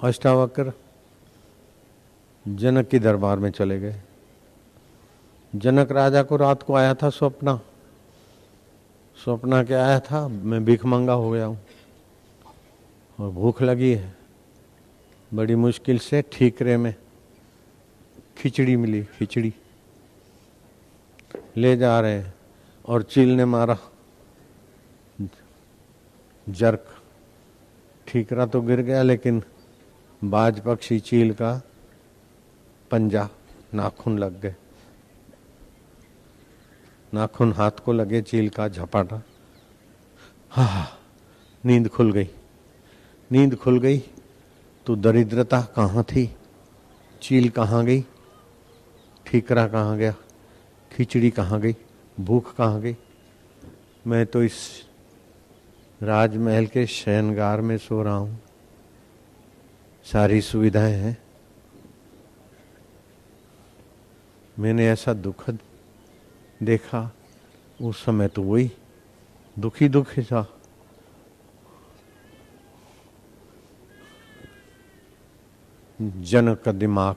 अष्टावक्र जनक के दरबार में चले गए। जनक राजा को रात को आया था सपना क्या आया था, मैं भिखमंगा हो गया हूँ और भूख लगी है। बड़ी मुश्किल से ठीकरे में खिचड़ी मिली, खिचड़ी ले जा रहे हैं और चील ने मारा जर्क। ठीकरा तो गिर गया, लेकिन बाज पक्षी चील का पंजा, नाखून लग गए। नाखून हाथ को लगे, चील का झपाटा। हा, नींद खुल गई। नींद खुल गई तो दरिद्रता कहाँ थी, चील कहाँ गई, ठीकरा कहाँ गया, खिचड़ी कहाँ गई, भूख कहाँ गई। मैं तो इस राजमहल के शयनगार में सो रहा हूँ, सारी सुविधाएं हैं। मैंने ऐसा दुखद देखा, उस समय तो वही दुखी था। जनक का दिमाग,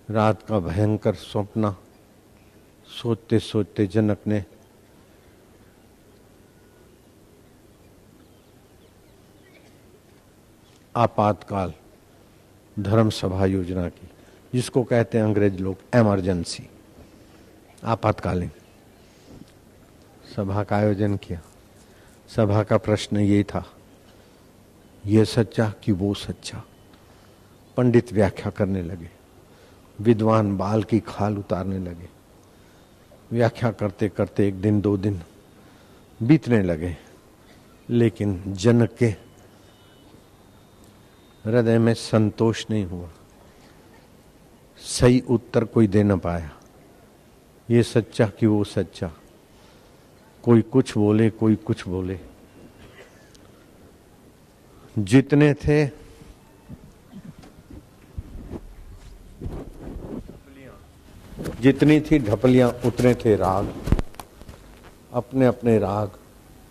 रात का भयंकर स्वप्न सोचते सोचते जनक ने आपातकाल धर्म सभा योजना की, जिसको कहते हैं अंग्रेज लोग इमरजेंसी, आपातकालीन सभा का आयोजन किया। सभा का प्रश्न ये था, ये सच्चा कि वो सच्चा। पंडित व्याख्या करने लगे, विद्वान बाल की खाल उतारने लगे। व्याख्या करते करते एक दिन दो दिन बीतने लगे, लेकिन जनक के हृदय में संतोष नहीं हुआ। सही उत्तर कोई दे न पाया, ये सच्चा कि वो सच्चा। कोई कुछ बोले, कोई कुछ बोले। जितने थे जितनी थी ढपलियां, उतने थे राग। अपने अपने राग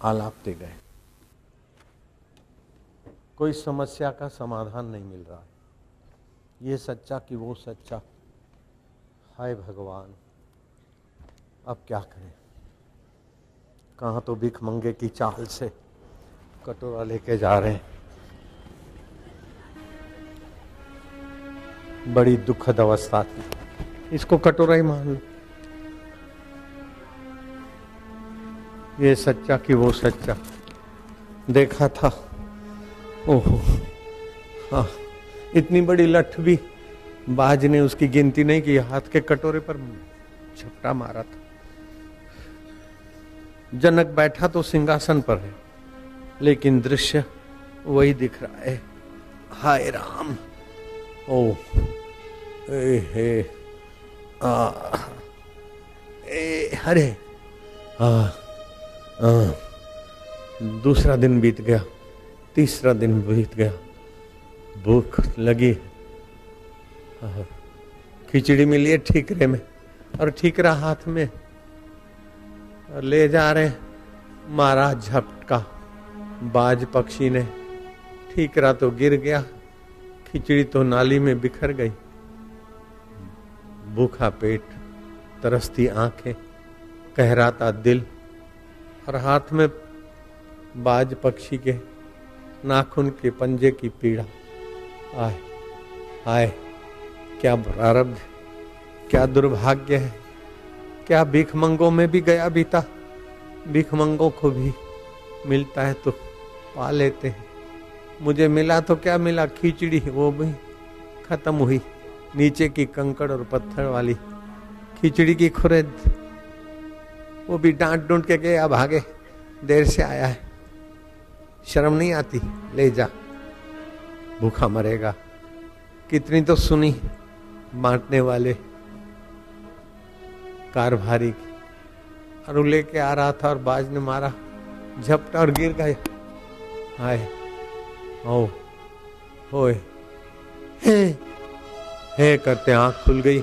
आलापते गए। कोई समस्या का समाधान नहीं मिल रहा। ये सच्चा कि वो सच्चा। हाय भगवान, अब क्या करें। कहाँ तो भीख मंगे की चाल से कटोरा लेके जा रहे हैं। बड़ी दुखद अवस्था थी। इसको कटोरा ही मान लो। ये सच्चा कि वो सच्चा। देखा था, ओहो, हाँ, इतनी बड़ी लठ भी बाज ने उसकी गिनती नहीं की, हाथ के कटोरे पर झपटा मारा था। जनक बैठा तो सिंहासन पर है, लेकिन दृश्य वही दिख रहा है। हाय राम, ओ हे हरे। दूसरा दिन बीत गया, तीसरा दिन बीत गया। भूख लगी, खिचड़ी मिली है ठीकरे में, और ठीकरा हाथ में, और ले जा रहे। मारा झपटका बाज पक्षी ने। ठीकरा तो गिर गया, खिचड़ी तो नाली में बिखर गई। भूखा पेट, तरसती आंखें, कहराता दिल, और हाथ में बाज पक्षी के नाखून के पंजे की पीड़ा। आए आए, क्या प्रारब्ध, क्या दुर्भाग्य है। क्या भीखमंगों में भी गया बीता। भीखमंगों को भी मिलता है तो पा लेते हैं। मुझे मिला तो क्या मिला, खिचड़ी, वो भी खत्म हुई। नीचे की कंकड़ और पत्थर वाली खिचड़ी की खुरेद, वो भी डांट डूंट के गया, भागे, देर से आया है, शर्म नहीं आती, ले जा, भूखा मरेगा। कितनी तो सुनी बांटने वाले कारभारी की, और वो लेके आ रहा था और बाज ने मारा झपटा और गिर गए। हाय, ओ होए, हे करते आंख खुल गई।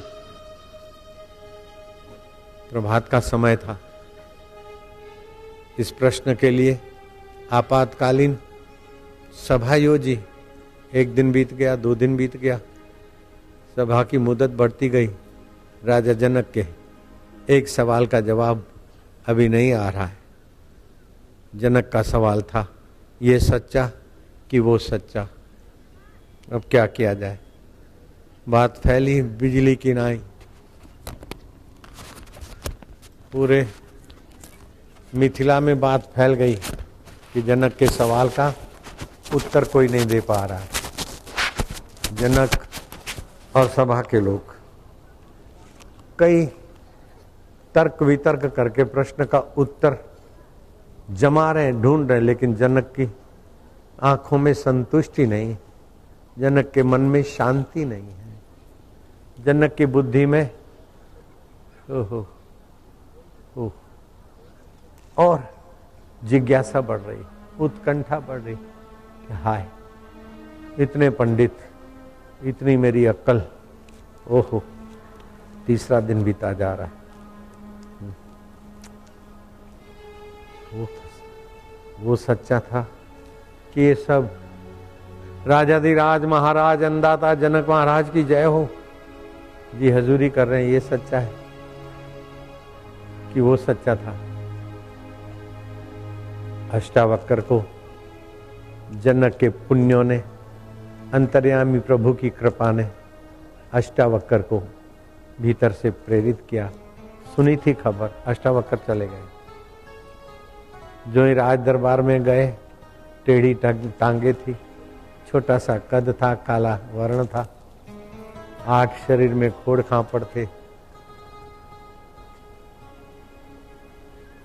प्रभात का समय था। इस प्रश्न के लिए आपातकालीन सभा योजी एक दिन बीत गया, 2 दिन बीत गया, सभा की मुद्दत बढ़ती गई। राजा जनक के एक सवाल का जवाब अभी नहीं आ रहा है। जनक का सवाल था, ये सच्चा कि वो सच्चा। अब क्या किया जाए? बात फैली बिजली की नाई, पूरे मिथिला में बात फैल गई कि जनक के सवाल का उत्तर कोई नहीं दे पा रहा है। जनक और सभा के लोग कई तर्क वितर्क करके प्रश्न का उत्तर जमा रहे, ढूंढ रहे, लेकिन जनक की आंखों में संतुष्टि नहीं, जनक के मन में शांति नहीं है, जनक की बुद्धि में ओहो और जिज्ञासा बढ़ रही, उत्कंठा बढ़ रही कि हाय इतने पंडित, इतनी मेरी अक्ल, ओहो तीसरा दिन बीता जा रहा है। वो सच्चा था कि ये सब राजाधिराज महाराज अंदाता जनक महाराज की जय हो जी हजूरी कर रहे हैं, ये सच्चा है कि वो सच्चा था? अष्टावक्र को जनक के पुण्यों ने, अंतर्यामी प्रभु की कृपा ने अष्टावक्र को भीतर से प्रेरित किया। सुनी थी खबर, अष्टावक्र चले गए। जो ही राज दरबार में गए, टेढ़ी टांगे थी, छोटा सा कद था, काला वर्ण था, 8 शरीर में खोड़ खापड़ थे।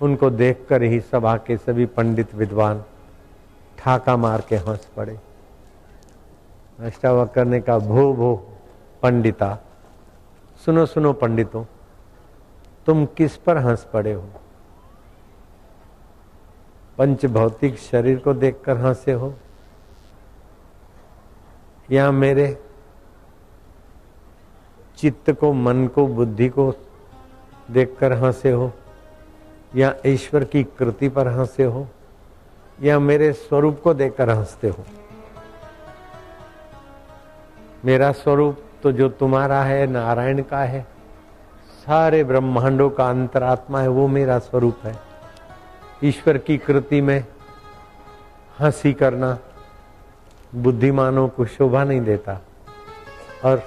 उनको देखकर ही सभा के सभी पंडित विद्वान ठाका मार के हंस पड़े। अष्टावक्र ने कहा, भो भो पंडिता, सुनो सुनो पंडितों, तुम किस पर हंस पड़े हो? पंच भौतिक शरीर को देखकर हंसे हो या मेरे चित्त को, मन को, बुद्धि को देखकर हंसे हो, या ईश्वर की कृति पर हंसे हो, या मेरे स्वरूप को देखकर हंसते हो? मेरा स्वरूप तो जो तुम्हारा है नारायण का है, सारे ब्रह्मांडों का अंतरात्मा है, वो मेरा स्वरूप है। ईश्वर की कृति में हंसी करना बुद्धिमानों को शोभा नहीं देता, और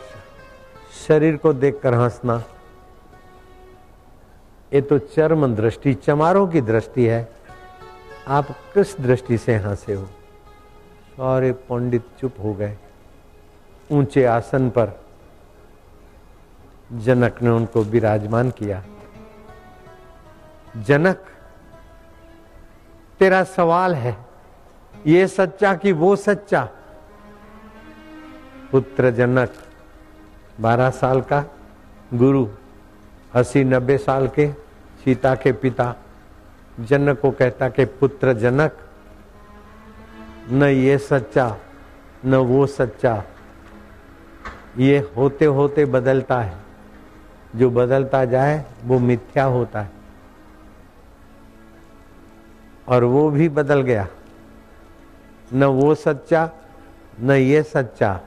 शरीर को देखकर हंसना ये तो चर्म दृष्टि, चमारों की दृष्टि है। आप किस दृष्टि से हंसे हो? सारे पंडित चुप हो गए। ऊंचे आसन पर जनक ने उनको विराजमान किया। जनक, तेरा सवाल है, ये सच्चा कि वो सच्चा? पुत्र जनक 12 साल का, गुरु 80-90 साल के, सीता के पिता जनक को कहता कि पुत्र जनक, न ये सच्चा न वो सच्चा, ये होते होते बदलता है, जो बदलता जाए वो मिथ्या होता है। और वो भी बदल गया, न वो सच्चा न ये सच्चा,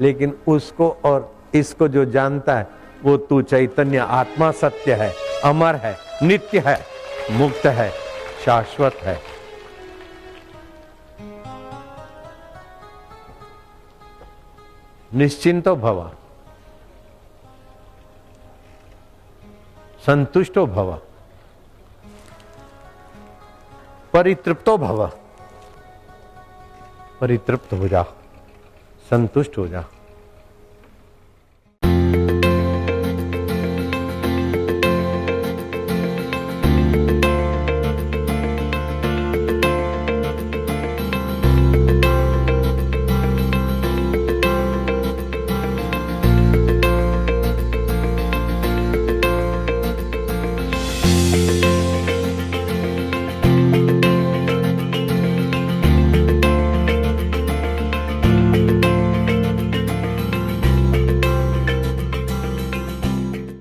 लेकिन उसको और इसको जो जानता है वो तू चैतन्य आत्मा सत्य है, अमर है, नित्य है, मुक्त है, शाश्वत है। निश्चिंतो भव, संतुष्टो भव, परितृप्तो भव। परितृप्त हो जा, संतुष्ट हो जा।